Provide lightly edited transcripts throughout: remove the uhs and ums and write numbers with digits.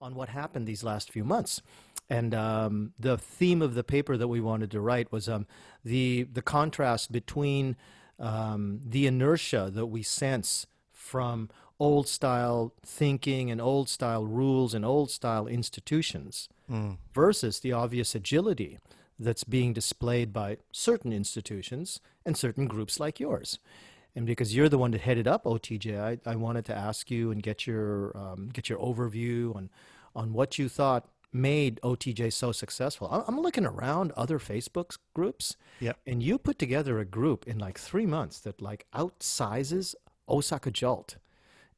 on what happened these last few months. And the theme of the paper that we wanted to write was the contrast between the inertia that we sense from old style thinking and old style rules and old style institutions Mm. versus the obvious agility that's being displayed by certain institutions and certain groups like yours. And because you're the one that headed up OTJ, I wanted to ask you and get your overview on what you thought made OTJ so successful. I'm looking around other Facebook groups, Yep. and you put together a group in like 3 months that like outsizes Osaka Jolt.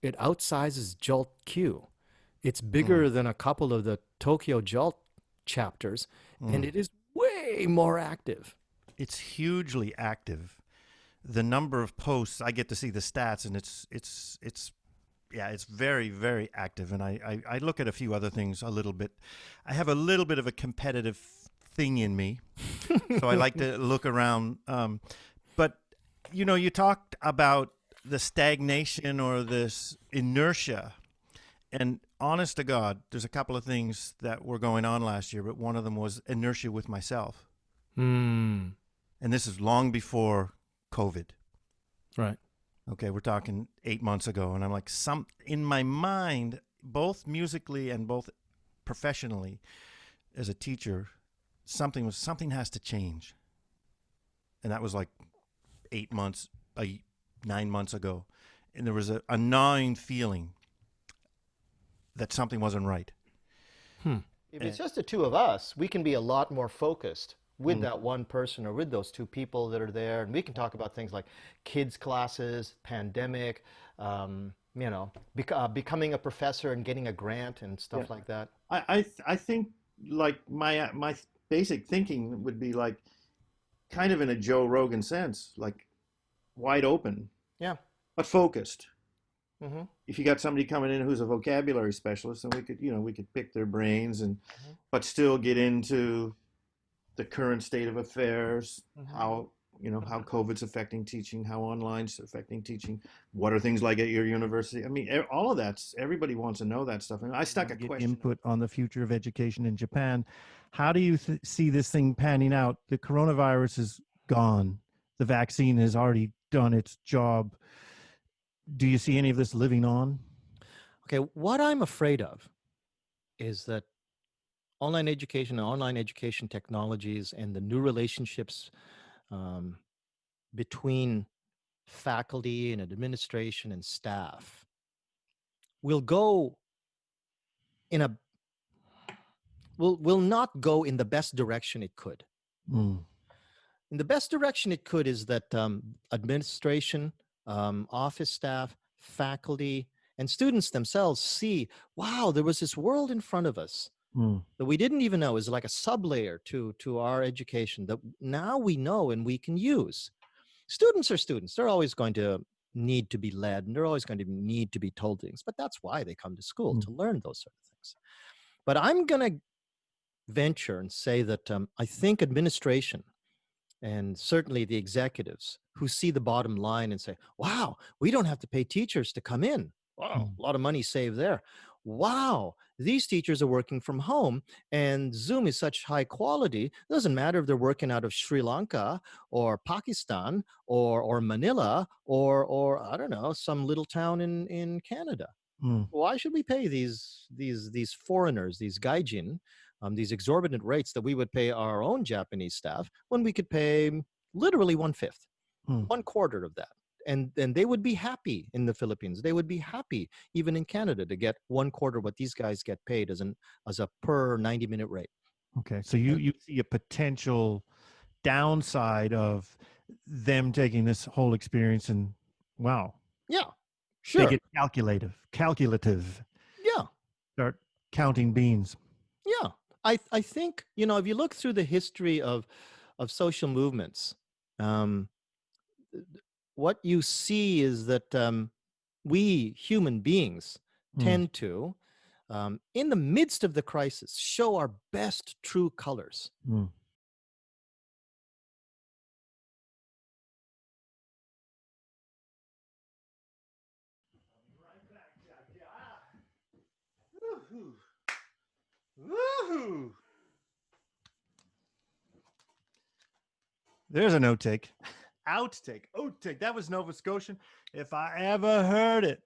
It outsizes Jolt Q. It's Mm. bigger than a couple of the Tokyo Jolt chapters, and Mm. it is way more active. It's hugely active. The number of posts, I get to see the stats, and it's yeah, it's very, very active. And I look at a few other things a little bit. I have a little bit of a competitive thing in me, so I like to look around. But you talked about the stagnation or this inertia, and honest to God, there's a couple of things that were going on last year, but one of them was inertia with myself, Hmm. and this is long before COVID. Right. Okay, we're talking 8 months ago, and I'm like, some in my mind, both musically and both professionally, as a teacher, something has to change, and that was like 8 months, 9 months ago, and there was a gnawing feeling that something wasn't right. Hmm. If it's And, just the two of us, we can be a lot more focused with mm, that one person or with those two people that are there. And we can talk about things like kids' classes, pandemic, becoming a professor and getting a grant and yeah, stuff like that. I think like my basic thinking would be like kind of in a Joe Rogan sense, like wide open Yeah. but focused. Hmm. If you got somebody coming in who's a vocabulary specialist, then we could pick their brains and but still get into the current state of affairs, Hmm. how how COVID's affecting teaching, how online's affecting teaching, what are things like at your university. I mean, all of that's everybody wants to know that stuff. And I You stuck want a to get question. input on the future of education in Japan. How do you see this thing panning out? The coronavirus is gone. The vaccine has already done its job. Do you see any of this living on? Okay. What I'm afraid of is that online education and online education technologies and the new relationships um, between faculty and administration and staff will go in a will not go in the best direction it could. Mm, In the best direction it could is that administration, office staff, faculty, and students themselves see, wow, there was this world in front of us mm, that we didn't even know is like a sublayer to our education that now we know and we can use. Students are students. They're always going to need to be led and they're always going to need to be told things, but that's why they come to school mm, to learn those sort of things. But I'm going to venture and say that I think administration and certainly the executives who see the bottom line and say, wow, we don't have to pay teachers to come in. Wow, mm, a lot of money saved there. Wow, these teachers are working from home and Zoom is such high quality. It doesn't matter if they're working out of Sri Lanka or Pakistan or Manila or I don't know, some little town in Canada. mm. Why should we pay these foreigners, these gaijin, these exorbitant rates that we would pay our own Japanese staff when we could pay literally one fifth, Mm. one quarter of that? And they would be happy in the Philippines. They would be happy even in Canada to get one quarter what these guys get paid as a per 90-minute rate. Okay, so And you see a potential downside of them taking this whole experience and wow, yeah, make sure, it calculative, yeah, start counting beans. yeah. I think if you look through the history of social movements, um, what you see is that we human beings Mm, tend to, in the midst of the crisis, show our best true colors. mm. There's an outtake. Outtake. Outtake. That was Nova Scotian. If I ever heard it.